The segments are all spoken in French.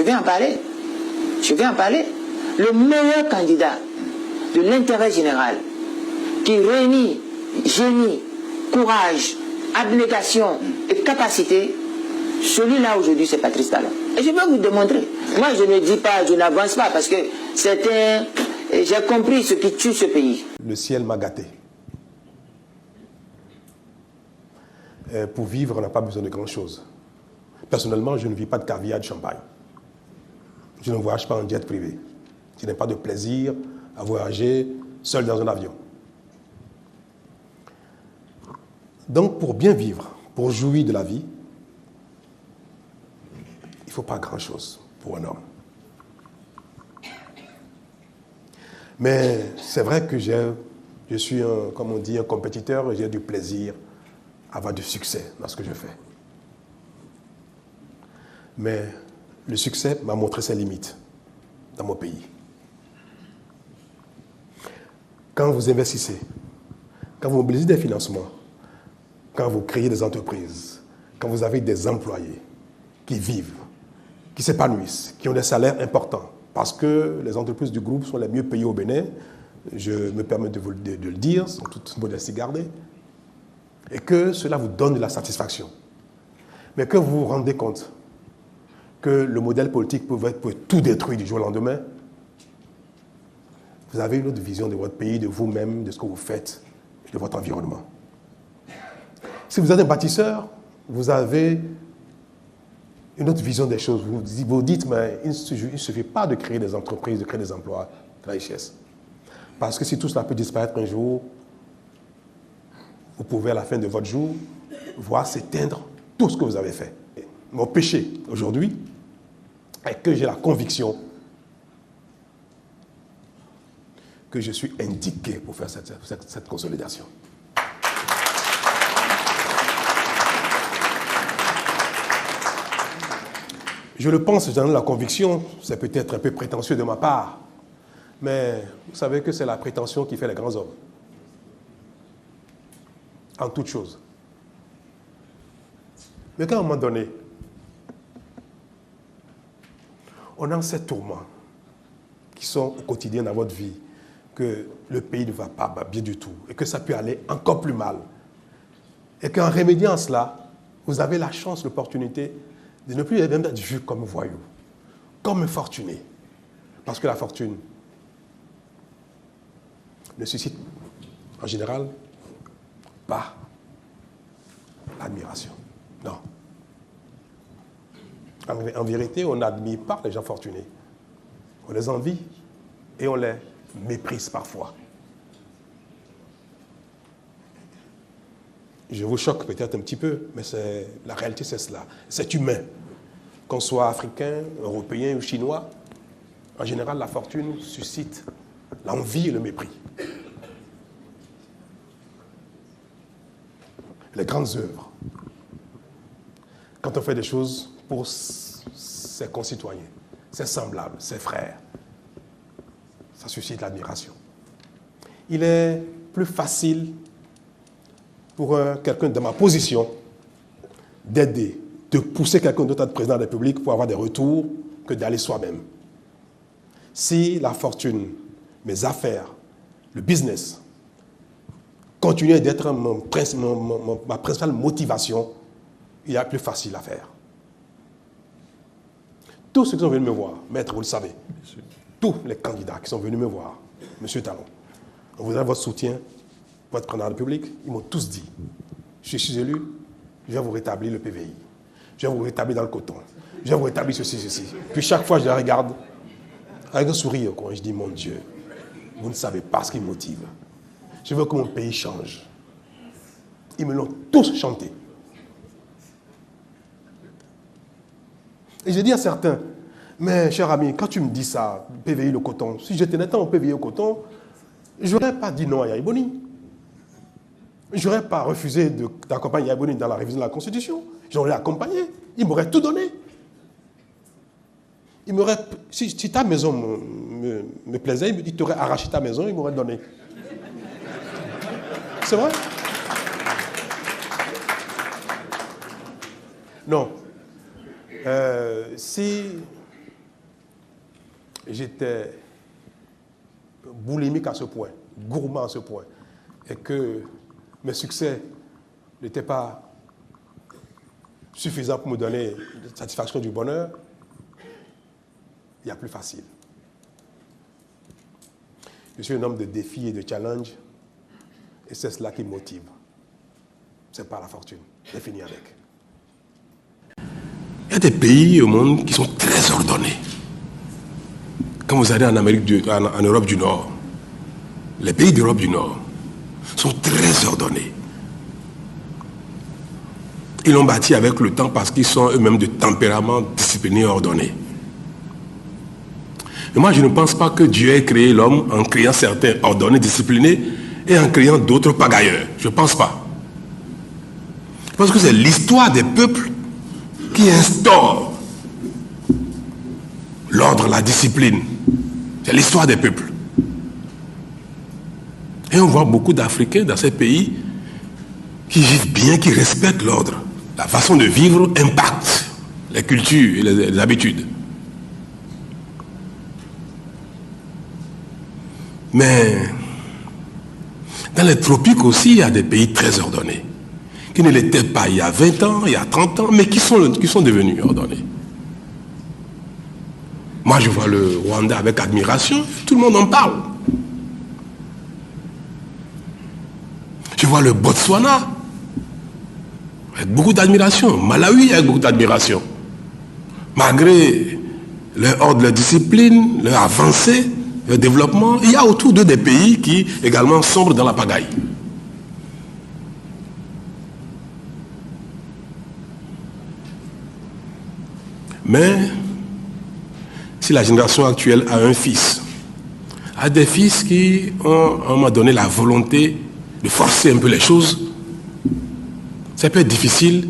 vais en parler. Je vais en parler. Le meilleur candidat de l'intérêt général qui réunit génie, courage, abnégation et capacité, celui-là aujourd'hui c'est Patrice Talon. Et je vais vous démontrer. Moi je ne dis pas, je n'avance pas parce que j'ai compris ce qui tue ce pays. Le ciel m'a gâté. Pour vivre, on n'a pas besoin de grand-chose. Personnellement, je ne vis pas de caviar, de champagne. Je ne voyage pas en jet privé. Je n'ai pas de plaisir à voyager seul dans un avion. Donc, pour bien vivre, pour jouir de la vie, il ne faut pas grand-chose pour un homme. Mais c'est vrai que je suis, comme on dit, un compétiteur et j'ai du plaisir à avoir du succès dans ce que je fais. Mais le succès m'a montré ses limites dans mon pays. Quand vous investissez, quand vous mobilisez des financements, quand vous créez des entreprises, quand vous avez des employés qui vivent, qui s'épanouissent, qui ont des salaires importants, parce que les entreprises du groupe sont les mieux payées au Bénin, je me permets de le dire, sans toute modestie gardée, et que cela vous donne de la satisfaction. Mais que vous vous rendez compte que le modèle politique peut tout détruire du jour au lendemain, vous avez une autre vision de votre pays, de vous-même, de ce que vous faites, de votre environnement. Si vous êtes un bâtisseur, vous avez une autre vision des choses. Vous dites, mais il ne suffit pas de créer des entreprises, de créer des emplois, de la richesse. Parce que si tout cela peut disparaître un jour, vous pouvez à la fin de votre jour voir s'éteindre tout ce que vous avez fait. Mon péché aujourd'hui est que j'ai la conviction que je suis indiqué pour faire cette consolidation. Je le pense, j'en ai la conviction, c'est peut-être un peu prétentieux de ma part, mais vous savez que c'est la prétention qui fait les grands hommes. En toute chose. Mais qu'à un moment donné, on a ces tourments qui sont au quotidien dans votre vie, que le pays ne va pas bien du tout, et que ça peut aller encore plus mal. Et qu'en remédiant à cela, vous avez la chance, l'opportunité de ne plus même être vu comme voyou, comme infortuné. Parce que la fortune ne suscite, en général, pas l'admiration. Non. En vérité, on n'admire pas les gens fortunés. On les envie et on les méprise parfois. Je vous choque peut-être un petit peu, mais la réalité c'est cela. C'est humain. Qu'on soit africain, européen ou chinois, en général la fortune suscite l'envie et le mépris. Les grandes œuvres, quand on fait des choses pour ses concitoyens, ses semblables, ses frères, ça suscite l'admiration. Il est plus facile pour quelqu'un de ma position d'aider, de pousser quelqu'un d'autre à être président de la République pour avoir des retours que d'aller soi-même. Si la fortune, mes affaires, le business, continuent d'être ma principale motivation, il y a plus facile à faire. Tous ceux qui sont venus me voir, maître, vous le savez, tous les candidats qui sont venus me voir, monsieur Talon, on voudrait votre soutien pour être président de la République, ils m'ont tous dit, je suis élu, je vais vous rétablir le PVI, je vais vous rétablir dans le coton, je vais vous rétablir ceci. Puis chaque fois, je les regarde avec un sourire, quoi. Je dis, mon Dieu, vous ne savez pas ce qui me motive. Je veux que mon pays change. Ils me l'ont tous chanté. Et j'ai dit à certains, mais cher ami, quand tu me dis ça, PVI le coton, si je tenais tant au PVI au coton, je n'aurais pas dit non à Yaya Boni. Je n'aurais pas refusé d'accompagner Yaya Boni dans la révision de la Constitution. J'aurais accompagné. Il m'aurait tout donné. Si ta maison me plaisait, il t'aurait arraché ta maison, il m'aurait donné. C'est vrai? Non. Si j'étais boulimique à ce point, gourmand à ce point, et que mes succès n'étaient pas suffisants pour me donner la satisfaction du bonheur, il y a plus facile. Je suis un homme de défis et de challenges, et c'est cela qui me motive. C'est pas la fortune, j'ai fini avec. Il y a des pays au monde qui sont très ordonnés. Quand vous allez en Europe du Nord, les pays d'Europe du Nord sont très ordonnés. Ils l'ont bâti avec le temps parce qu'ils sont eux-mêmes de tempérament discipliné et ordonné. Mais moi, je ne pense pas que Dieu ait créé l'homme en créant certains ordonnés, disciplinés, et en créant d'autres pagailleurs. Je ne pense pas. Je pense que c'est l'histoire des peuples qui instaure l'ordre, la discipline. C'est l'histoire des peuples. Et on voit beaucoup d'Africains dans ces pays qui vivent bien, qui respectent l'ordre. La façon de vivre impacte les cultures et les habitudes. Mais dans les tropiques aussi, il y a des pays très ordonnés, qui ne l'étaient pas il y a 20 ans, il y a 30 ans, mais qui sont devenus ordonnés. Moi, je vois le Rwanda avec admiration, tout le monde en parle. Je vois le Botswana avec beaucoup d'admiration, Malawi avec beaucoup d'admiration. Malgré leur ordre, leur discipline, leur avancée, leur développement, il y a autour d'eux des pays qui également sombrent dans la pagaille. Mais si la génération actuelle a un fils, a des fils qui ont à un moment donné la volonté de forcer un peu les choses, ça peut être difficile,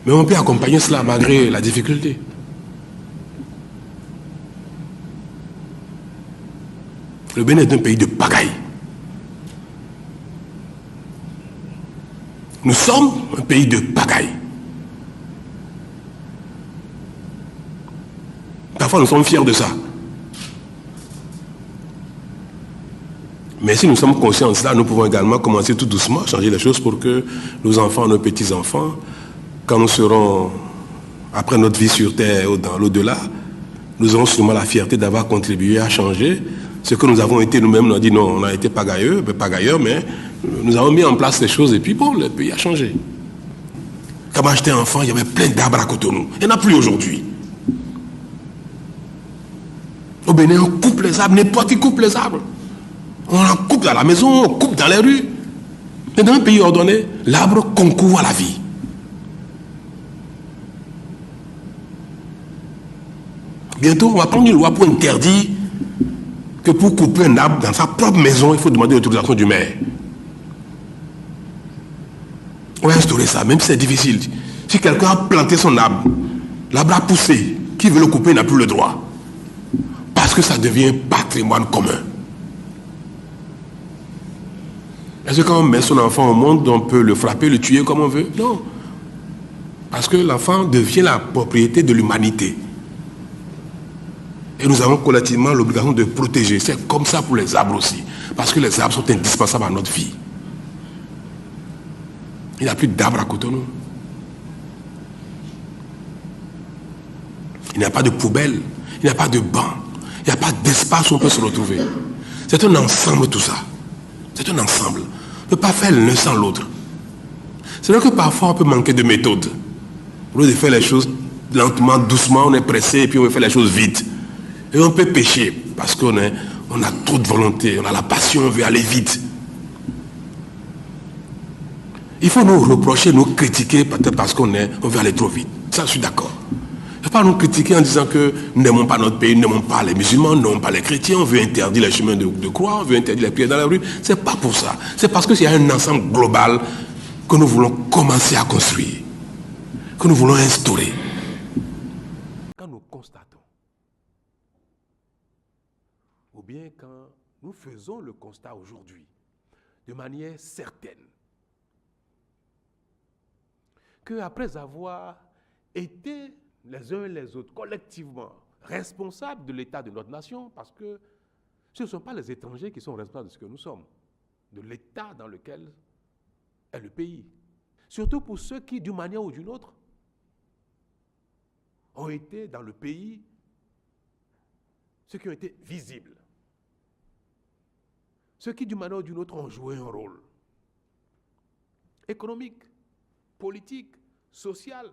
mais on peut accompagner cela malgré la difficulté. Le Bénin est un pays de pagaille. Nous sommes un pays de pagaille. Parfois, nous sommes fiers de ça. Mais si nous sommes conscients de cela, nous pouvons également commencer tout doucement à changer les choses pour que nos enfants, nos petits-enfants, quand nous serons, après notre vie sur Terre ou dans l'au-delà, nous aurons sûrement la fierté d'avoir contribué à changer ce que nous avons été nous-mêmes. On a dit non, on a été pagailleurs, mais nous avons mis en place les choses et puis bon, le pays a changé. Quand moi j'étais enfant, il y avait plein d'arbres à Cotonou. Il n'y en a plus aujourd'hui. Au Bénin, on coupe les arbres, n'importe qui coupe les arbres. On en coupe à la maison, on coupe dans les rues. Mais dans un pays ordonné, l'arbre concourt à la vie. Bientôt, on va prendre une loi pour interdire que pour couper un arbre dans sa propre maison, il faut demander l'autorisation du maire. On va instaurer ça, même si c'est difficile. Si quelqu'un a planté son arbre, l'arbre a poussé, qui veut le couper n'a plus le droit. Parce que ça devient patrimoine commun. Est-ce que quand on met son enfant au monde, on peut le frapper, le tuer comme on veut? Non. Parce que l'enfant devient la propriété de l'humanité. Et nous avons collectivement l'obligation de protéger. C'est comme ça pour les arbres aussi. Parce que les arbres sont indispensables à notre vie. Il n'y a plus d'arbres à Cotonou. Il n'y a pas de poubelle. Il n'y a pas de banc. Il n'y a pas d'espace où on peut se retrouver. C'est un ensemble tout ça. C'est un ensemble. On ne peut pas faire l'un sans l'autre. C'est vrai que parfois on peut manquer de méthode. Au lieu de faire les choses lentement, doucement, on est pressé et puis on veut faire les choses vite. Et on peut pécher parce qu'on a trop de volonté, on a la passion, on veut aller vite. Il faut nous reprocher, nous critiquer peut-être parce qu'on veut aller trop vite. Ça, je suis d'accord. Il ne faut pas nous critiquer en disant que nous n'aimons pas notre pays, nous n'aimons pas les musulmans, nous n'aimons pas les chrétiens, on veut interdire les chemins de croix, on veut interdire les prières dans la rue. Ce n'est pas pour ça. C'est parce qu'il y a un ensemble global que nous voulons commencer à construire, que nous voulons instaurer. Quand nous constatons, ou bien quand nous faisons le constat aujourd'hui, de manière certaine, qu'après avoir été les uns et les autres collectivement responsables de l'état de notre nation, parce que ce ne sont pas les étrangers qui sont responsables de ce que nous sommes, de l'état dans lequel est le pays. Surtout pour ceux qui, d'une manière ou d'une autre, ont été dans le pays, ceux qui ont été visibles, ceux qui, d'une manière ou d'une autre, ont joué un rôle économique, politique, social,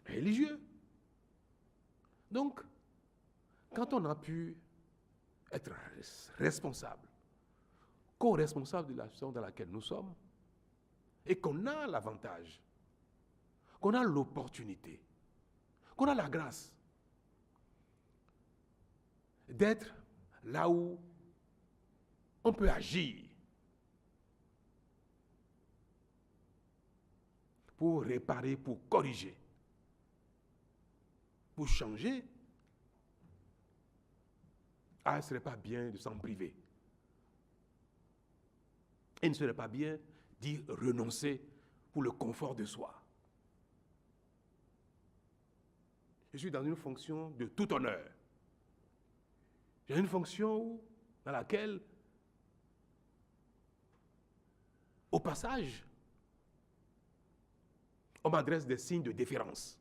religieux. Donc, quand on a pu être responsable, co-responsable de la situation dans laquelle nous sommes, et qu'on a l'avantage, qu'on a l'opportunité, qu'on a la grâce d'être là où on peut agir pour réparer, pour corriger, pour changer, ce ne serait pas bien de s'en priver. Il ne serait pas bien d'y renoncer pour le confort de soi. Je suis dans une fonction de tout honneur. J'ai une fonction dans laquelle, au passage, on m'adresse des signes de déférence.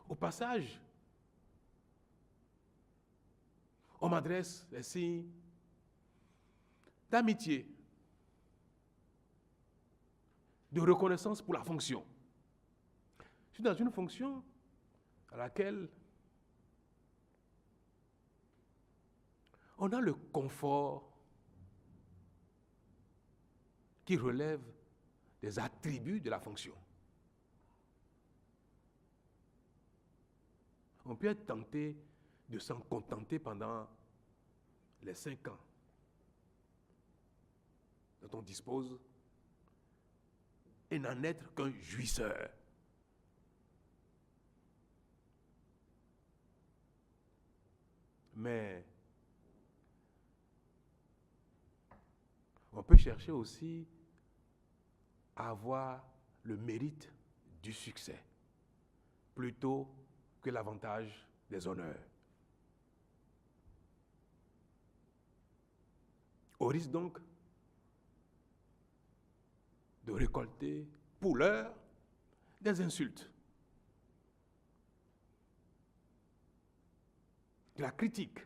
Au passage, on m'adresse des signes d'amitié, de reconnaissance pour la fonction. Je suis dans une fonction à laquelle on a le confort qui relève des attributs de la fonction. On peut être tenté de s'en contenter pendant les 5 ans dont on dispose et n'en être qu'un jouisseur. Mais on peut chercher aussi à avoir le mérite du succès plutôt que l'avantage des honneurs. Au risque donc de récolter pour l'heure des insultes, de la critique,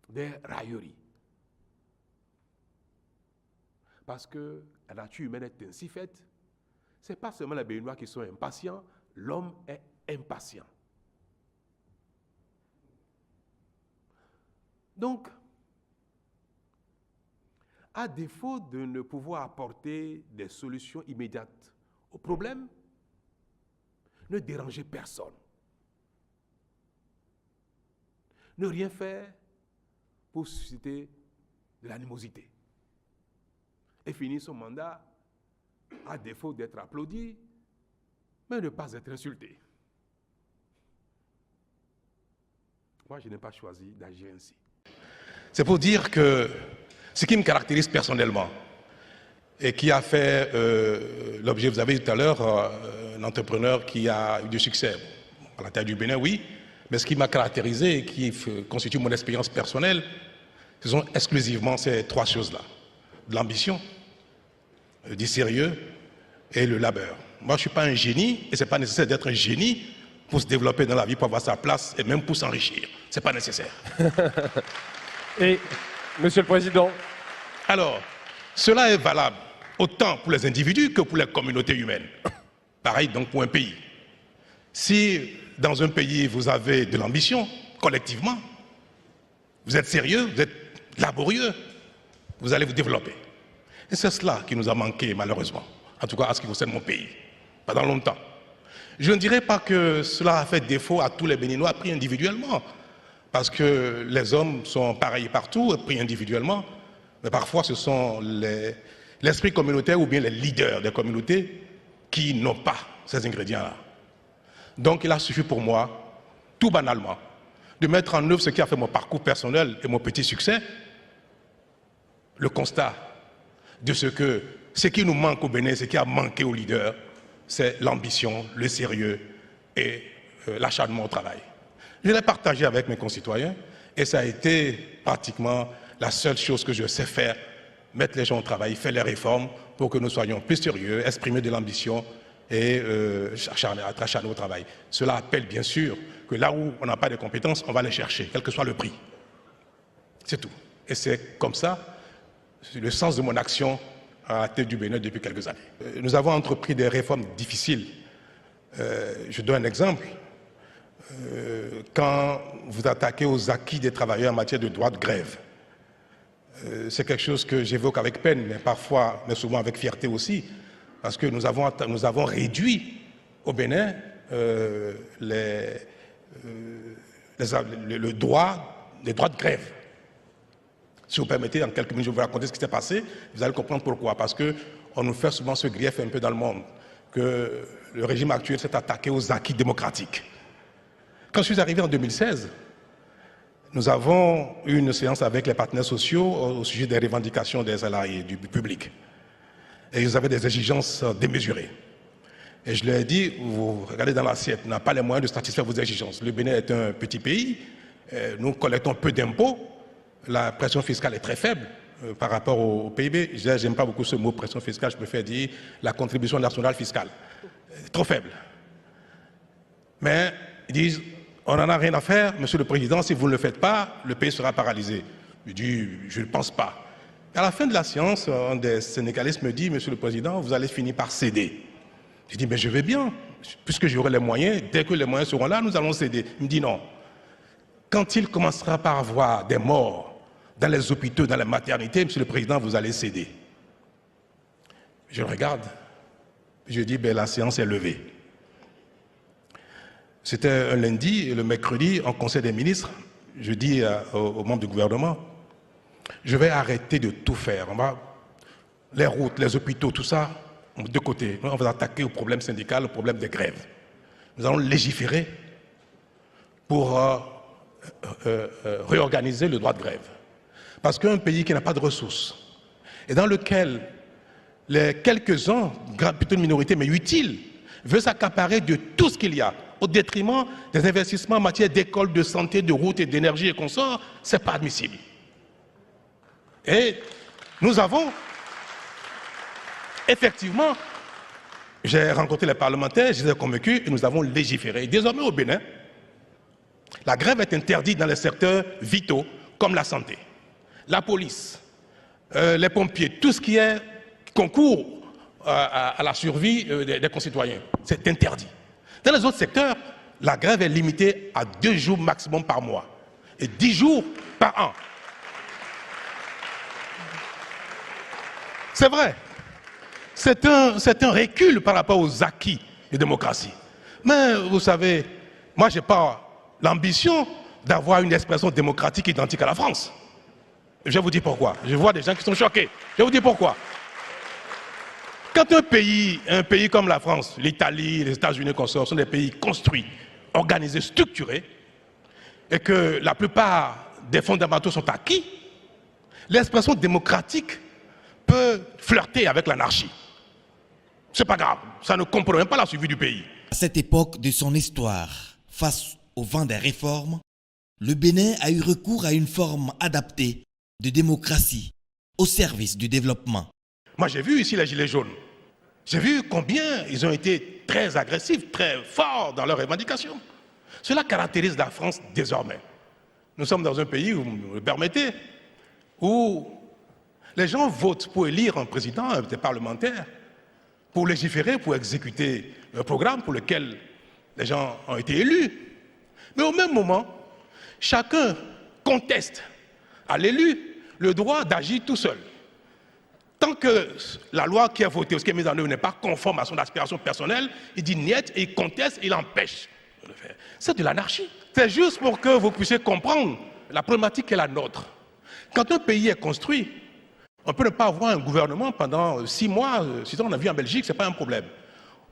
des railleries. Parce que la nature humaine est ainsi faite, ce n'est pas seulement les Béninois qui sont impatients, l'homme est impatient. Donc, à défaut de ne pouvoir apporter des solutions immédiates aux problèmes, ne dérangez personne. Ne rien faire pour susciter de l'animosité. Et finir son mandat, à défaut d'être applaudi, mais ne pas être insulté. Moi, je n'ai pas choisi d'agir ainsi. C'est pour dire que ce qui me caractérise personnellement et qui a fait l'objet, vous avez dit tout à l'heure, un entrepreneur qui a eu du succès à la taille du Bénin, oui, mais ce qui m'a caractérisé et qui constitue mon expérience personnelle, ce sont exclusivement ces 3 choses-là. De l'ambition, du sérieux et le labeur. Moi, je ne suis pas un génie et ce n'est pas nécessaire d'être un génie pour se développer dans la vie, pour avoir sa place et même pour s'enrichir. Ce n'est pas nécessaire. Et, Monsieur le Président. Alors, cela est valable autant pour les individus que pour les communautés humaines. Pareil donc pour un pays. Si dans un pays vous avez de l'ambition, collectivement, vous êtes sérieux, vous êtes laborieux, vous allez vous développer. Et c'est cela qui nous a manqué malheureusement, en tout cas à ce qui concerne mon pays, pendant longtemps. Je ne dirais pas que cela a fait défaut à tous les Béninois pris individuellement, parce que les hommes sont pareils partout, pris individuellement, mais parfois ce sont l'esprit communautaire ou bien les leaders des communautés qui n'ont pas ces ingrédients-là. Donc il a suffi pour moi, tout banalement, de mettre en œuvre ce qui a fait mon parcours personnel et mon petit succès, le constat de ce que ce qui nous manque au Bénin, ce qui a manqué aux leaders, c'est l'ambition, le sérieux et l'acharnement au travail. Je l'ai partagé avec mes concitoyens et ça a été pratiquement la seule chose que je sais faire, mettre les gens au travail, faire les réformes pour que nous soyons plus sérieux, exprimer de l'ambition et être acharnés au travail. Cela appelle bien sûr que là où on n'a pas de compétences, on va les chercher, quel que soit le prix. C'est tout. Et c'est comme ça, le sens de mon action à la tête du Bénin depuis quelques années. Nous avons entrepris des réformes difficiles. Je donne un exemple. Quand vous attaquez aux acquis des travailleurs en matière de droit de grève, c'est quelque chose que j'évoque avec peine, mais parfois, mais souvent avec fierté aussi, parce que nous avons réduit au Bénin les droits de grève. Si vous permettez, en quelques minutes, je vais vous raconter ce qui s'est passé. Vous allez comprendre pourquoi. Parce qu'on nous fait souvent ce grief un peu dans le monde, que le régime actuel s'est attaqué aux acquis démocratiques. Quand je suis arrivé en 2016, nous avons eu une séance avec les partenaires sociaux au sujet des revendications des salariés du public. Et ils avaient des exigences démesurées. Et je leur ai dit, vous regardez dans l'assiette, vous n'avez pas les moyens de satisfaire vos exigences. Le Bénin est un petit pays, nous collectons peu d'impôts, la pression fiscale est très faible par rapport au PIB. Je n'aime pas beaucoup ce mot pression fiscale, je préfère dire la contribution nationale fiscale. Trop faible. Mais ils disent, on n'en a rien à faire, Monsieur le Président, si vous ne le faites pas, le pays sera paralysé. Je dis, je ne pense pas. Et à la fin de la séance, un des syndicalistes me dit, Monsieur le Président, vous allez finir par céder. Je dis, mais je vais bien, puisque j'aurai les moyens, dès que les moyens seront là, nous allons céder. Il me dit non. Quand il commencera par avoir des morts dans les hôpitaux, dans les maternités, Monsieur le Président, vous allez céder. Je le regarde, je dis, ben, la séance est levée. C'était un lundi, et le mercredi, en Conseil des ministres, je dis aux membres du gouvernement, je vais arrêter de tout faire. Les routes, les hôpitaux, tout ça, de côté. On va attaquer au problème syndical, au problème des grèves. Nous allons légiférer pour réorganiser le droit de grève. Parce qu'un pays qui n'a pas de ressources, et dans lequel les quelques-uns, plutôt une minorité, mais utile, veut s'accaparer de tout ce qu'il y a, au détriment des investissements en matière d'école, de santé, de route et d'énergie et consorts, ce n'est pas admissible. Et nous avons, effectivement, j'ai rencontré les parlementaires, je les ai convaincus et nous avons légiféré. Désormais au Bénin, la grève est interdite dans les secteurs vitaux comme la santé, la police, les pompiers, tout ce qui concourt à la survie des concitoyens. C'est interdit. Dans les autres secteurs, la grève est limitée à 2 jours maximum par mois et 10 jours par an. C'est vrai. C'est un recul par rapport aux acquis de démocratie. Mais vous savez, moi je n'ai pas l'ambition d'avoir une expression démocratique identique à la France. Je vais vous dire pourquoi. Je vois des gens qui sont choqués. Je vais vous dire pourquoi. Quand un pays comme la France, l'Italie, les États-Unis consorts sont des pays construits, organisés, structurés, et que la plupart des fondamentaux sont acquis, l'expression démocratique peut flirter avec l'anarchie. C'est pas grave, ça ne compromet pas la survie du pays. À cette époque de son histoire, face au vent des réformes, le Bénin a eu recours à une forme adaptée de démocratie au service du développement. Moi j'ai vu ici les Gilets jaunes. J'ai vu combien ils ont été très agressifs, très forts dans leurs revendications. Cela caractérise la France désormais. Nous sommes dans un pays, vous me le permettez, où les gens votent pour élire un président, des parlementaires, pour légiférer, pour exécuter un programme pour lequel les gens ont été élus. Mais au même moment, chacun conteste à l'élu le droit d'agir tout seul. Tant que la loi qui est votée ou ce qui est mise en œuvre n'est pas conforme à son aspiration personnelle, il dit niet et il conteste et il empêche de le faire. C'est de l'anarchie. C'est juste pour que vous puissiez comprendre la problématique qui est la nôtre. Quand un pays est construit, on peut ne pas avoir un gouvernement pendant 6 mois, si on a vu en Belgique, ce n'est pas un problème.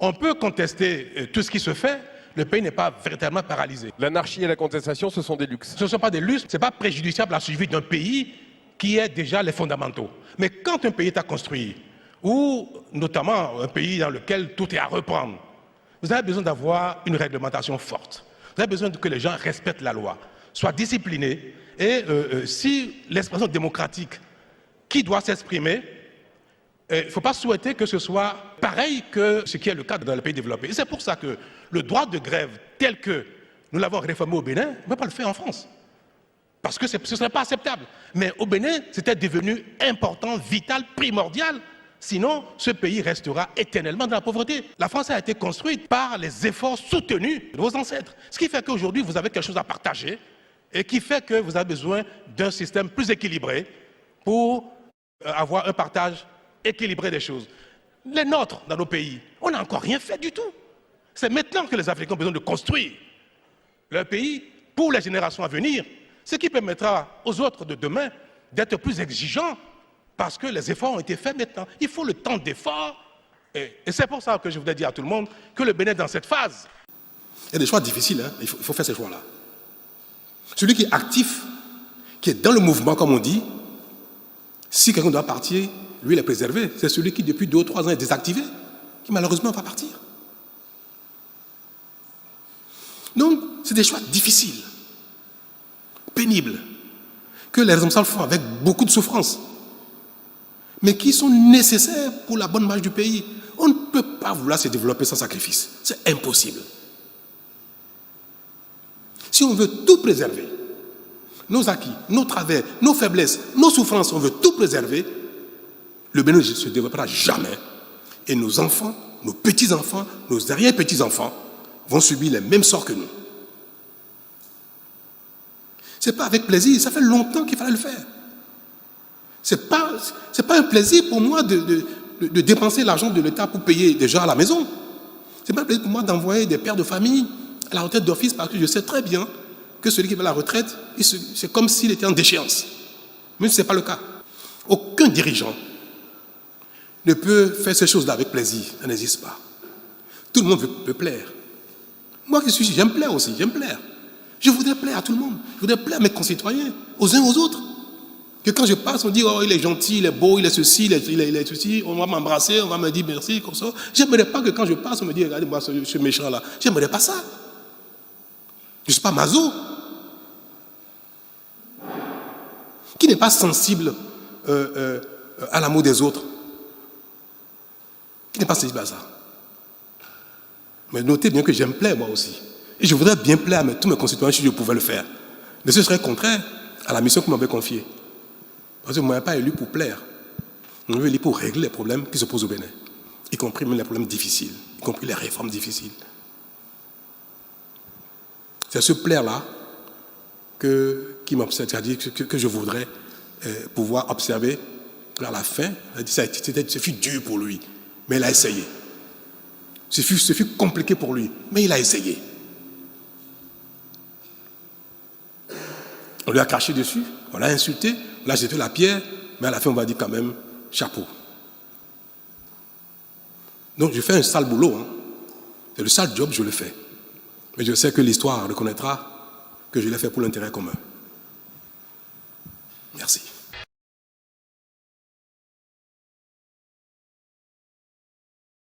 On peut contester tout ce qui se fait, le pays n'est pas véritablement paralysé. L'anarchie et la contestation, ce sont des luxes. Ce ne sont pas des luxes, ce n'est pas préjudiciable à la survie d'un pays qui est déjà les fondamentaux. Mais quand un pays est à construire, ou notamment un pays dans lequel tout est à reprendre, vous avez besoin d'avoir une réglementation forte. Vous avez besoin que les gens respectent la loi, soient disciplinés, et si l'expression démocratique qui doit s'exprimer, il ne faut pas souhaiter que ce soit pareil que ce qui est le cas dans les pays développés. Et c'est pour ça que le droit de grève tel que nous l'avons réformé au Bénin, on ne peut pas le faire en France. Parce que ce ne serait pas acceptable. Mais au Bénin, c'était devenu important, vital, primordial. Sinon, ce pays restera éternellement dans la pauvreté. La France a été construite par les efforts soutenus de vos ancêtres. Ce qui fait qu'aujourd'hui, vous avez quelque chose à partager et qui fait que vous avez besoin d'un système plus équilibré pour avoir un partage équilibré des choses. Les nôtres, dans nos pays, on n'a encore rien fait du tout. C'est maintenant que les Africains ont besoin de construire leur pays pour les générations à venir, ce qui permettra aux autres de demain d'être plus exigeants parce que les efforts ont été faits maintenant. Il faut le temps d'effort et c'est pour ça que je voudrais dire à tout le monde que le Bénin est dans cette phase. Il y a des choix difficiles, hein. Il faut faire ces choix-là. Celui qui est actif, qui est dans le mouvement, comme on dit, si quelqu'un doit partir, lui, il est préservé. C'est celui qui, depuis 2 ou 3 ans, est désactivé, qui malheureusement va partir. Donc, c'est des choix difficiles, pénibles, que les responsables font avec beaucoup de souffrance, mais qui sont nécessaires pour la bonne marche du pays. On ne peut pas vouloir se développer sans sacrifice. C'est impossible. Si on veut tout préserver, nos acquis, nos travers, nos faiblesses, nos souffrances, on veut tout préserver, le Bénin ne se développera jamais. Et nos enfants, nos petits-enfants, nos arrière-petits-enfants vont subir les mêmes sorts que nous. Ce n'est pas avec plaisir, ça fait longtemps qu'il fallait le faire. Ce n'est pas un plaisir pour moi de dépenser l'argent de l'État pour payer des gens à la maison. Ce n'est pas un plaisir pour moi d'envoyer des pères de famille à la retraite d'office parce que je sais très bien que celui qui va à la retraite, c'est comme s'il était en déchéance. Mais ce n'est pas le cas. Aucun dirigeant ne peut faire ces choses-là avec plaisir. Ça n'existe pas. Tout le monde veut plaire. Moi qui suis ici, j'aime plaire aussi, j'aime plaire. Je voudrais plaire à tout le monde. Je voudrais plaire à mes concitoyens, aux uns aux autres. Que quand je passe, on dit, oh, il est gentil, il est beau, il est ceci, il est ceci, on va m'embrasser, on va me dire merci, comme ça. J'aimerais pas que quand je passe, on me dise, regardez-moi ce méchant-là. J'aimerais pas ça. Je ne suis pas maso. Qui n'est pas sensible à l'amour des autres? Qui n'est pas sensible à ça? Mais notez bien que j'aime plaire moi aussi. Et je voudrais bien plaire à tous mes concitoyens si je pouvais le faire. Mais ce serait contraire à la mission que vous m'avez confiée. Parce que vous ne m'avez pas élu pour plaire. Vous m'avez élu pour régler les problèmes qui se posent au Bénin. Y compris même les problèmes difficiles. Y compris les réformes difficiles. C'est ce plaire-là qui m'observe, c'est-à-dire que je voudrais pouvoir observer vers la fin. Ce fut dur pour lui, mais il a essayé. Ce fut compliqué pour lui, mais il a essayé. On lui a craché dessus, on l'a insulté, on l'a jeté la pierre, mais à la fin on va dire quand même chapeau. Donc je fais un sale boulot, hein. C'est le sale job, je le fais. Mais je sais que l'histoire reconnaîtra que je l'ai fait pour l'intérêt commun. Merci.